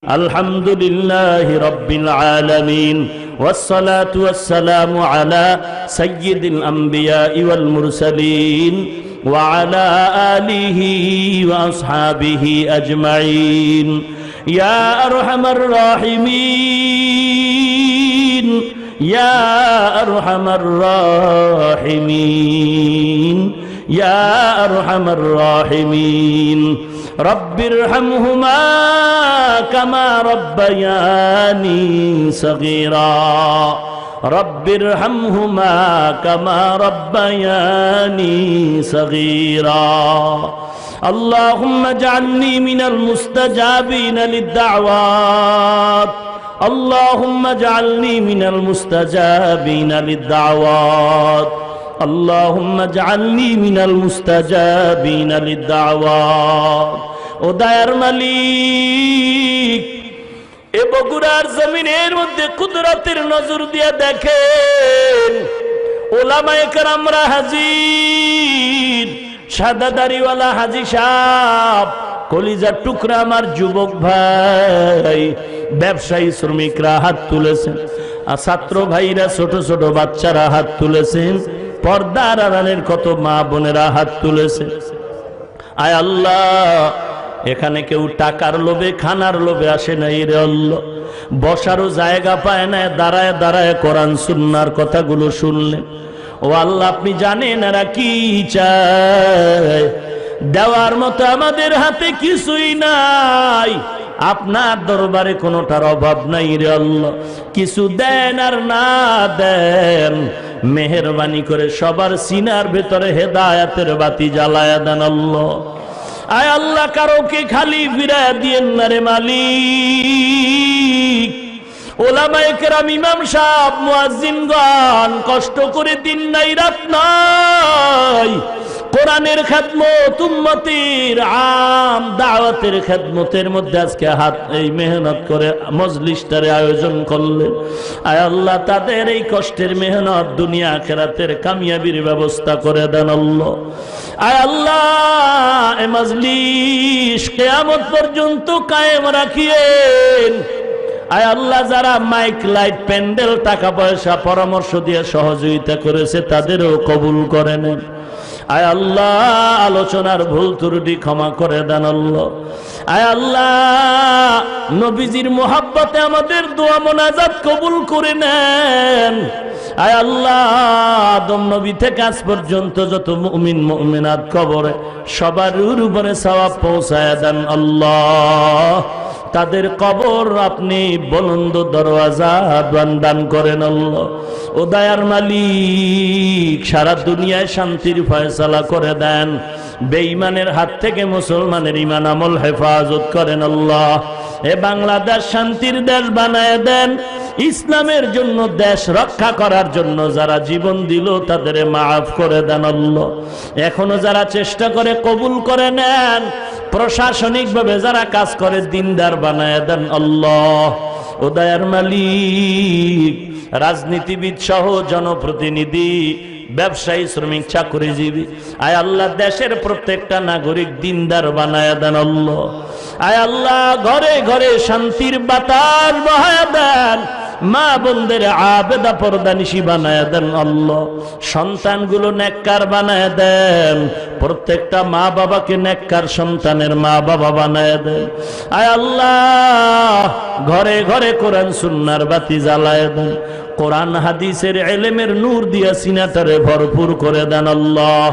আলহামদুলিল্লাহি রাব্বিল আলামিন ওয়াসসালাতু ওয়াসসালামু আলা সাইয়্যিদিল আমবিয়া ওয়াল মুরসালিন ওয়া আলা আলিহি ওয়া আসহাবিহি আজমাইন। ইয়া আরহামার রাহিমিন, ইয়া আরহামার রাহিমিন, ইয়া আরহামার রাহিমিন। রব্বিরহামহুমা কামা রব্বায়ানি সগীরা, রব্বিরহামহুমা কামা রব্বায়ানি সগীরা। আল্লাহুম্মা জাআলনি মিনাল মুস্তাজাবিনা লিদ-দাওয়াত, আল্লাহুম্মা জাআলনি মিনাল মুস্তাজাবিনা লিদ-দাওয়াত, আল্লাহুম্মা জাআলনি মিনাল মুস্তাজাবিনা লিদ-দাওয়াত। ও দয়ার মালিক, এ বগুড়ার জমিনের মধ্যে কুদরতের নজর দিয়ে দেখেন, ওলামায়ে কেরামরা হাজির, সাদা দাড়িওয়ালা হাজি সাহেব, কলিজার টুকরা আমার যুবক ভাই, ব্যবসায়ী শ্রমিকরা হাত তুলেছেন, আর ছাত্র ভাইরা, ছোট ছোট বাচ্চারা হাত তুলেছেন, পর্দার আড়ালের কত মা বোনেরা হাত তুলেছে। আয় আল্লাহ, এখানে কেউ টাকার লোভে, খানার লোভে আসে নাই রে আল্লাহ, বসারও জায়গা পায় না, দাঁড়ায় দাঁড়ায় কোরআন সুন্নাহর কথাগুলো শুনলেন। ও আল্লাহ, আপনি জানেন এরা কি চায়, দেওয়ার মতো আমাদের হাতে কিছুই নাই, আপনার দরবারে কোনোটার অভাব নাই রে আল্লাহ। কিছু দেন আর না দেন, মেহেরবানি করে সবার সিনার ভেতরে হেদায়েতের বাতি জ্বালায়া দেন আল্লাহ। আয় আল্লাহ, কারোকে খালি ফিরায়া দিয়েন না রে মালিক। ওলামায়ে কেরাম, ইমাম সাহেব, মুয়াজ্জিনগণ কষ্ট করে দিন নাই রাত নাই কোরআনের খেদমত, উম্মতের আম দাওয়াতের খেদমতের মধ্যে আজকে হাত এই মেহনত করে মজলিসটারে আয়োজন করলেন। আয় আল্লাহ, তাদের এই কষ্টের মেহনত দুনিয়া আখিরাতের কামিয়াবির ব্যবস্থা করে দেন আল্লাহ। আয় আল্লাহ, এই মজলিস কিয়ামত পর্যন্ত কায়েম রাখিয়েন। আয় আল্লাহ, যারা মাইক, লাইট, প্যান্ডেল, টাকা পয়সা পরামর্শ দিয়ে সহযোগিতা করেছে তাদেরও কবুল করে নেন। আয় আল্লাহ, আলোচনার ভুল ত্রুটি ক্ষমা করে দেন আল্লাহ। আয় আল্লাহ, নবীজির মোহাব্বতে আমাদের দোয়া মোনাজাত কবুল করে নেন। আয় আল্লাহ, আদম নবী থেকে আজ পর্যন্ত যত মুমিন মুমিনাত কবরে, সবার উপরে সওয়াব পৌঁছায় দেন আল্লাহ। তাদের কবর আপনি বুলন্দ দরওয়াজা দান করেন আল্লাহ। ও দয়ার মালিক, সারা দুনিয়ায় শান্তির ফয়সালা করে দেন, বেঈমানের হাত থেকে মুসলমানের ঈমান আমল হেফাজত করেন আল্লাহ। এ বাংলাদেশ শান্তির দেশ বানায় দেন, ইসলামের জন্য, দেশ রক্ষা করার জন্য যারা জীবন দিল তাদের মাফ করে দেন আল্লাহ। এখনো যারা চেষ্টা করে কবুল করে নেন, প্রশাসনিকভাবে যারা কাজ করে দিনদার বানায় দেন আল্লাহ। ও দয়ার মালিক, রাজনীতিবিদ সহ জনপ্রতিনিধি, ব্যবসায়ী, শ্রমিক, চাকরিজীবী, আয় আল্লাহ, দেশের প্রত্যেকটা নাগরিক দিনদার বানায় দেন আল্লাহ। আয় আল্লাহ, ঘরে ঘরে শান্তির বাতাস বহায় দেন, মা বোনদের আবেদা পর্দানিশী বানায় দেন আল্লাহ। সন্তানগুলো নেককার বানায় দেন, প্রত্যেকটা মা বাবাকে নেককার সন্তানের মা বাবা বানায় দেন। আয় আল্লাহ, ঘরে ঘরে কোরআন সুন্নাহর বাতি জ্বালায় দেন, কোরআন হাদিসের ইলমের নূর দিয়া সিনাটারে ভরপুর করে দেন আল্লাহ।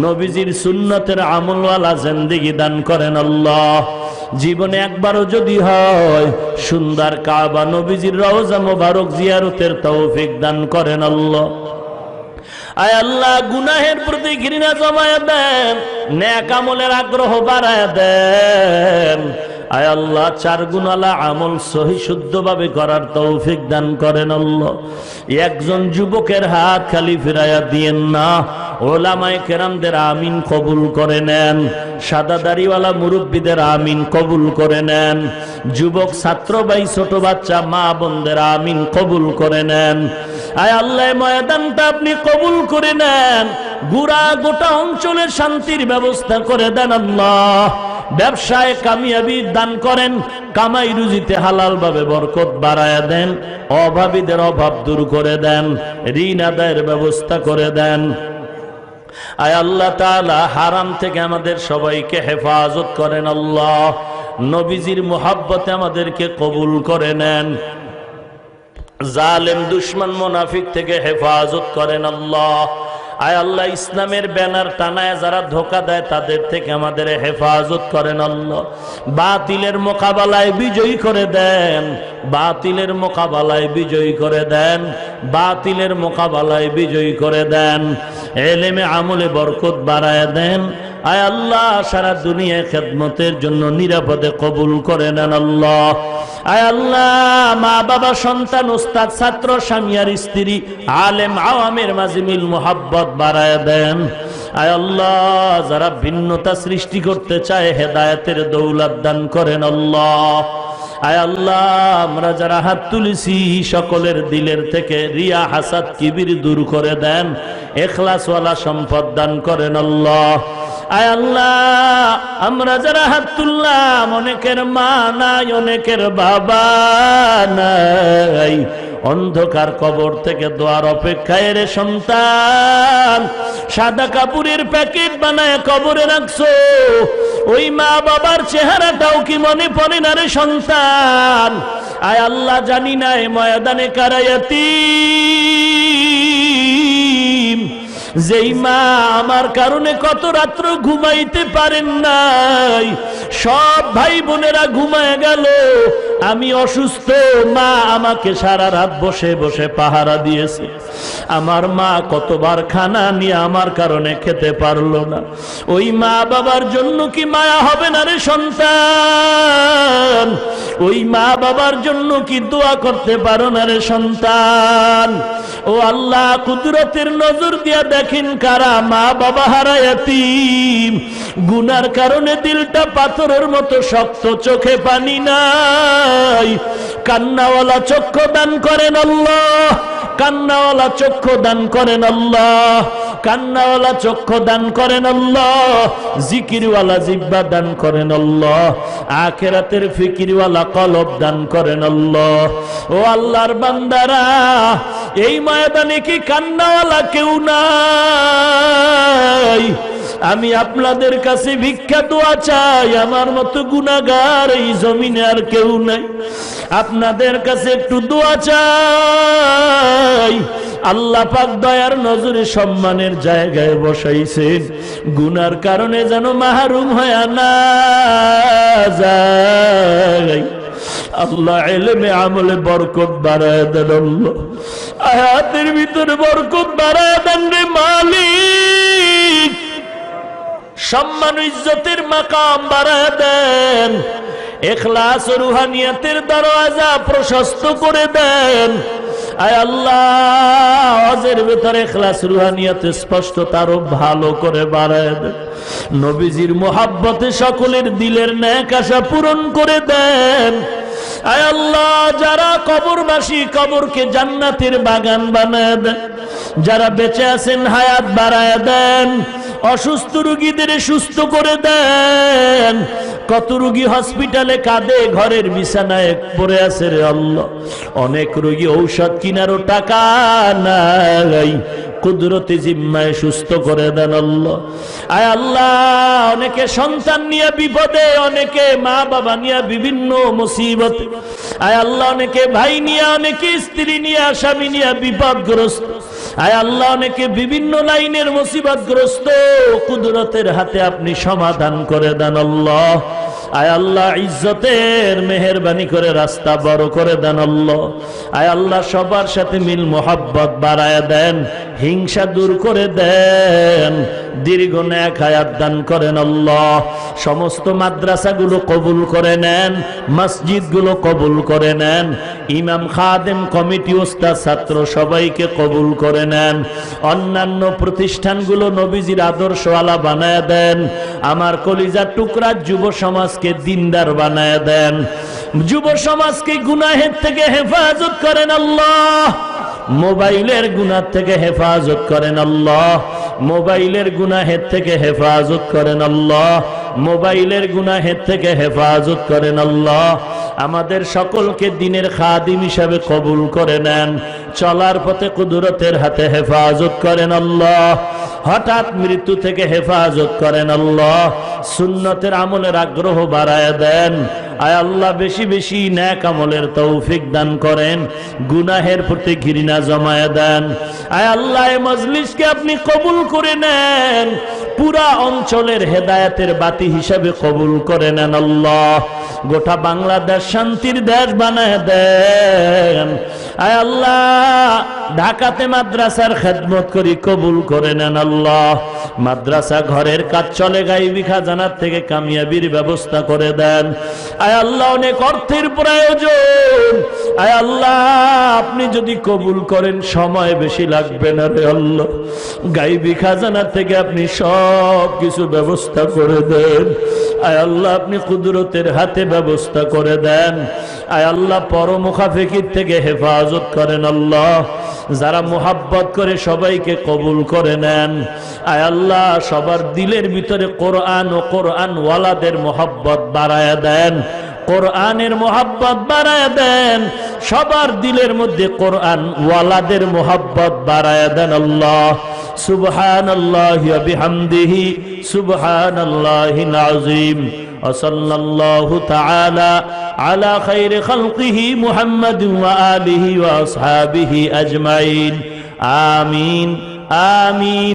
নবীজির সুন্নতের আমলওয়ালা জিন্দেগি দান করেন আল্লাহ। জীবনে একবারও যদি হয় সুন্দর কাবা, নবীজির রওজা মোবারক জিয়ারতের তৌফিক দান করেন আল্লাহ। আয় আল্লাহ, গুনাহের প্রতি ঘৃণা জমায় দেন, নেক আমলের আগ্রহ বাড়ায় দেন। আয় আল্লাহ, চার গুণালা আমল সহি শুদ্ধভাবে করার তৌফিক দান করেন আল্লাহ। একজন যুবকের হাত খালি ফিরাইয়া দিয়েন না, ওলামায়ে কেরামদের আমিন কবুল করে নেন, সাদা দাড়িওয়ালা মুরব্বীদের আমিন কবুল করে নেন, যুবক, ছাত্র ভাই, ছোট বাচ্চা, মা বোনদের আমিন কবুল করে নেন। আয় আল্লাহ, ময়দানটা আপনি কবুল করে নেন, গোটা অঞ্চলের শান্তির ব্যবস্থা করে দেন আল্লাহ। ব্যবসায় কামিয়াবি দান করেন, কামাই রুজিতে হালাল ভাবে বরকত বাড়ায়া দেন, অভাবীদের অভাব দূর করে দেন, ঋণ আদায়ের ব্যবস্থা করে দেন। আয় আল্লাহ তাআলা হারাম থেকে আমাদের সবাইকে হেফাজত করেন আল্লাহ, নবীজির মুহাব্বতে আমাদেরকে কবুল করে নেন, জালেম দুশমন মুনাফিক থেকে হেফাজত করেন আল্লাহ। আয় আল্লাহ ইসলামের ব্যানার টানায় যারা ধোঁকা দেয় তাদের থেকে আমাদের হেফাজত করেন আল্লাহ। বাতিলের মোকাবেলায় বিজয়ী করে দেন, বাতিলের মোকাবেলায় বিজয়ী করে দেন, বাতিলের মোকাবেলায় বিজয়ী করে দেন, এলেমে আমলে বরকত বাড়ায় দেন। আয় আল্লাহ সারা দুনিয়ায় খেদমতের জন্য নিরাপদে কবুল করে নেন আল্লাহ। আয় আল্লাহ মা বাবা সন্তান উস্তাদ ছাত্র স্বামী আর স্ত্রী আলেম আওয়ামের মাঝে মিল মুহাব্বত বাড়ায় দেন। আয় আল্লাহ যারা ভিন্নতা সৃষ্টি করতে চায় হেদায়েতের দৌলত দান করেন আল্লাহ। আয় আল্লাহ আমরা যারা হাত তুলেছি সকলের দিলের থেকে রিয়া হাসাদ কিবির দূর করে দেন, ইখলাসওয়ালা সম্পদ দান করেন আল্লাহ। আয় আল্লাহ আমরা যারা হাত তুললাম অনেকের মা নাই, অনেকের বাবা নাই, অন্ধকার কবর থেকে দোয়ার অপেক্ষায় রে সন্তান সাদা কাপড়ের প্যাকেট বানায় কবরে রাখছো, ওই মা বাবার চেহারাটাও কি মনে পড়ে না রে সন্তান? আয় আল্লাহ জানি না এ ময়দানে কারায়াতি যেই মা আমার কারণে কত রাত্র ঘুমাইতে পারেন নাই, সব ভাই বোনেরা ঘুমায় গেল, আমি অসুস্থ, মা আমাকে সারা রাত বসে বসে পাহারা দিয়েছে, আমার মা কতবার খানা নিয়ে আমার কারণে খেতে পারলো না, ওই মা বাবার জন্য কি মায়া হবে না রে সন্তান? ওই মা বাবার জন্য কি দোয়া করতে পারো না রে সন্তান? ও আল্লাহ কুদরতের নজর দিয়া দেখেন কারা মা বাবা হারা এতিম, গুনার কারণে দিলটা পাথরের মতো শক্ত, চোখে পানি নাই, কান্নাওয়ালা চক্ষু দান করেন আল্লাহ, কান্নাওয়ালা চক্ষু দান করেন আল্লাহ, কান্নাওয়ালা চক্ষু দান করেন আল্লাহ, জিকিরওয়ালা জিহ্বা দান করেন আল্লাহ, আখিরাতের ফিকিরওয়ালা কলব দান করেন আল্লাহ। ও আল্লাহর বান্দারা এই ময়দানে কি কান্নাওয়ালা কেউ নাই? আমি আপনাদের কাছে ভিক্ষা দোয়া চাই, আমার মতো গুনাহগার এই জমিনে আর কেউ নাই, আপনাদের কাছে একটু দোয়া চাই। আল্লাহ পাক দয়ার নজরে সম্মানের জায়গায় বসাইছেন, গুনার কারণে যেন মাহরুম হয়ে না যায়। আল্লাহ ইলমে আমলে বরকত বাড়ায় দেন আল্লাহ, আয়াতের ভিতরে বরকত বাড়ায় দেন রে মালিক, সম্মান ইজ্জতের মাকাম বাড়ায় দেন, ইখলাস ও রুহানিয়াতের দরওয়াজা প্রশস্ত করে দেন। আয় আল্লাহ হজের ভিতরে ইখলাস রুহানিয়াত স্পষ্টতা আরো ভালো করে বাড়ায় দেন, নবীজির মুহাব্বতে সকলের দিলের নেক আশা পূরণ করে দেন। আয় আল্লাহ যারা কবরবাসী কবরকে জান্নাতের বাগান বানায় দেন, যারা বেঁচে আছেন হায়াত বাড়ায় দেন, অসুস্থ রোগীদের সুস্থ করে দেন। কত রোগী হসপিটালে কাঁদে, ঘরের বিছানায় পড়ে আছে রে আল্লাহ, অনেক রোগী ঔষধ কিনারও টাকা নাই, কুদরতি জিম্মায় সুস্থ করে দেন আল্লাহ। আয় আল্লাহ অনেকে সন্তান নিয়ে বিপদে, অনেকে মা বাবা নিয়ে বিভিন্ন মুসিবতে, আয় আল্লাহ অনেকে ভাই নিয়ে, অনেকে স্ত্রী নিয়ে, স্বামী নিয়ে বিপদগ্রস্ত, আয় আল্লাহ অনেকে বিভিন্ন লাইনের মুসিবতগ্রস্ত, কুদরতের হাতে আপনি সমাধান করে দেন আল্লাহ। আয় আল্লাহ ইজ্জতের মেহেরবানি করে রাস্তা বড় করে দেন আল্লাহ। আয় আল্লাহ সবার সাথে মিল মোহাব্বত বাড়ায় দেন, হিংসা দূর করে দেন, দীর্ঘ নেক হায়াত দান করেন আল্লাহ। সমস্ত মাদ্রাসাগুলো কবুল করে নেন, মসজিদগুলো কবুল করে নেন, ইমাম খাদেম কমিটি ওস্তাদ ছাত্র সবাইকে কবুল করে নেন, অন্যান্য প্রতিষ্ঠানগুলো নবীজির আদর্শওয়ালা বানায় দেন, আমার কলিজার টুকরা যুব সমাজকে দিনদার বানায় দেন, যুব সমাজকে গুনাহের থেকে হেফাজত করেন আল্লাহ, মোবাইলের গুনাহ থেকে হেফাজত করেন আল্লাহ, মোবাইলের গুনাহের থেকে হেফাজত করেন আল্লাহ, মোবাইলের গুনাহের থেকে হেফাজত করেন আল্লাহ। আমাদের সকলকে দিনের খাদিম হিসাবে কবুল করে নেন, চলার পথে কুদরতের হাতে হেফাজত করেন আল্লাহ, হঠাৎ মৃত্যু থেকে হেফাজত করেন আল্লাহ, সুন্নতের আমলের আগ্রহ বাড়ায় দেন। আয় আল্লাহ বেশি বেশি নেক আমলের তৌফিক দান করেন, গুনাহের প্রতি ঘৃণা জমায় দেন। আয় আল্লাহ এই মজলিসকে আপনি কবুল করে নেন, পুরা অঞ্চলের হেদায়েতের বাতি হিসাবে কবুল করে নেন আল্লাহ। গোটা বাংলাদেশ শান্তির দেশ বানায় দেন। আয় আল্লাহ ঢাকাতে মাদ্রাসার খেদমত করি, কবুল করে নেন আল্লাহ। মাদ্রাসা ঘরের কাজ চলে, গাইবি খাজানার থেকে কামিয়াবির ব্যবস্থা করে দেন। আয় আল্লাহ অনেক অর্থের প্রয়োজন, আয় আল্লাহ আপনি যদি কবুল করেন সময় বেশি লাগবে না রে আল্লাহ, গাইবি খাজানা থেকে আপনি সব কিছু ব্যবস্থা করে দেন। আয় আল্লাহ আপনি কুদরতের হাতে ব্যবস্থা করে দেন। আয় আল্লাহ পরমুখাফিকির থেকে হেফাজত করেন আল্লাহ। যারা মুহাব্বত করে সবাইকে কবুল করে নেন। আয় আল্লাহ সবার দিলের ভিতরে কোরআন ও কোরআন ওয়ালাদের মুহাব্বত বাড়ায়া দেন, কোরআনের মুহাব্বত বাড়ায়া দেন, সবার দিলের মধ্যে কোরআন ওয়ালাদের মুহাব্বত বাড়ায়া দেন আল্লাহ। সুবহানাল্লাহি ওয়া বিহামদিহি সুবহানাল্লাহিল আযীম। وصلى الله تعالى على خير خلقه محمد وآله وأصحابه أجمعين آمين آمين।